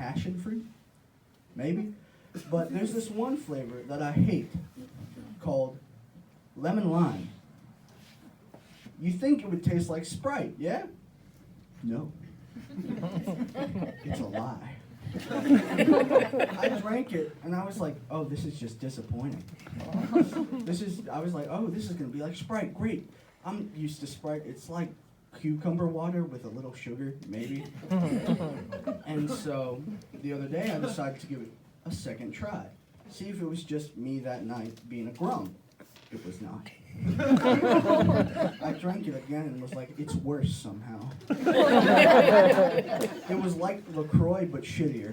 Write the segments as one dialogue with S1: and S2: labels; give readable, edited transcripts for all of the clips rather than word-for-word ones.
S1: passion fruit, maybe. But there's this one flavor that I hate called lemon lime. You think it would taste like Sprite, yeah? No. It's a lie. I drank it and I was like, oh, this is just disappointing. I was like, oh, this is gonna be like Sprite, great. I'm used to Sprite, it's like cucumber water with a little sugar, maybe. And so the other day I decided to give it a second try. See if it was just me that night being a grump. It was not. I drank it again and was like, it's worse somehow. It was like LaCroix, but shittier.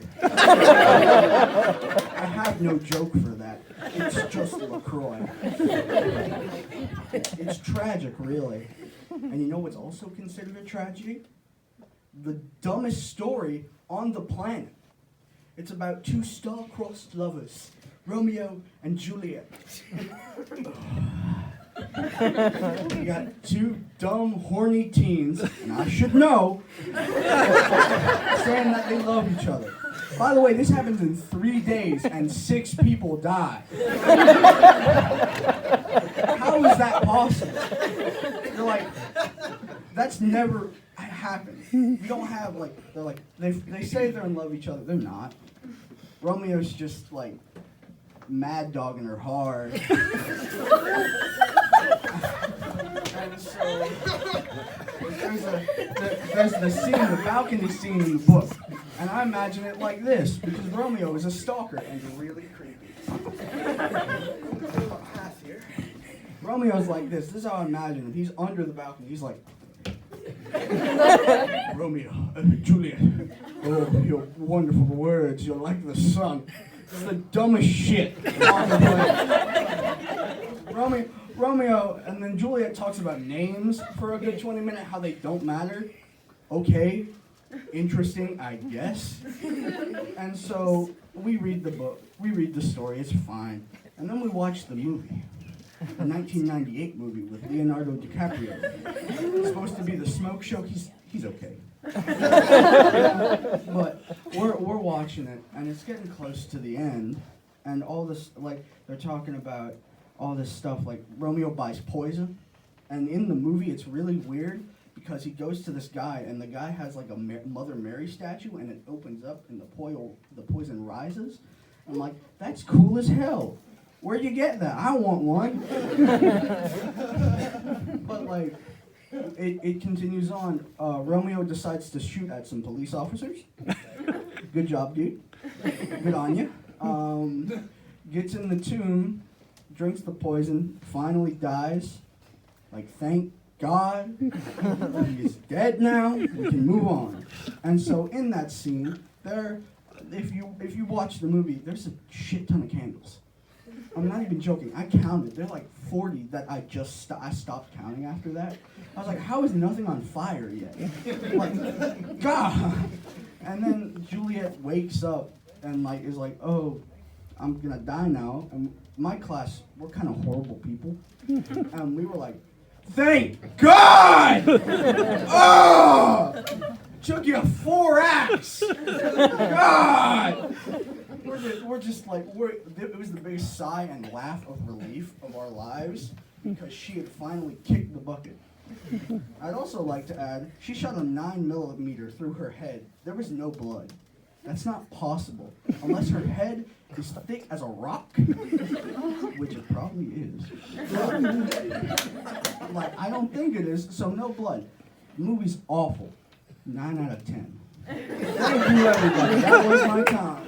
S1: I have no joke for that. It's just LaCroix. It's tragic, really. And you know what's also considered a tragedy? The dumbest story on the planet. It's about two star-crossed lovers, Romeo and Juliet. You got two dumb, horny teens, and I should know, saying that they love each other. By the way, this happens in 3 days, and 6 people die. How is that possible? You're like, that's never happened. You don't have, like, they're like, they say they're in love with each other. They're not. Romeo's just, like, mad dogging her hard. And so there's the scene, the balcony scene in the book, and I imagine it like this because Romeo is a stalker and really creepy. Romeo's like this. This is how I imagine him. He's under the balcony. He's like, Romeo, Juliet. Oh, your wonderful words. You're like the sun. It's the dumbest shit on the planet. Romeo and then Juliet talks about names for a good 20 minutes, how they don't matter. Okay, interesting, I guess. And so we read the book, we read the story, it's fine. And then we watch the movie, the 1998 movie with Leonardo DiCaprio. It's supposed to be the smoke show, he's okay. But we're watching it, and it's getting close to the end, and all this, like, they're talking about all this stuff, like Romeo buys poison, and in the movie it's really weird because he goes to this guy, and the guy has like a Mother Mary statue, and it opens up, and the poison rises. I'm like, that's cool as hell. Where'd you get that? I want one. But like, it continues on. Romeo decides to shoot at some police officers. Good job, dude. Good on you. Gets in the tomb, drinks the poison, finally dies. Like, thank God, he is dead now. We can move on. And so in that scene, if you watch the movie, there's a shit ton of candles. I'm not even joking. I counted. There are like 40 that I stopped counting after that. I was like, how is nothing on fire yet? Like, God. And then Juliet wakes up and like is like, oh, I'm gonna die now. And my class, we're kind of horrible people. And we were like, thank God! Oh! Took you 4 acts! God! We're just like, it was the biggest sigh and laugh of relief of our lives because she had finally kicked the bucket. I'd also like to add, she shot a 9mm through her head. There was no blood. That's not possible unless her head is thick as a rock, which it probably is. Like, I don't think it is, so no blood. The movie's awful. 9 out of 10. Thank you, everybody. That was my time.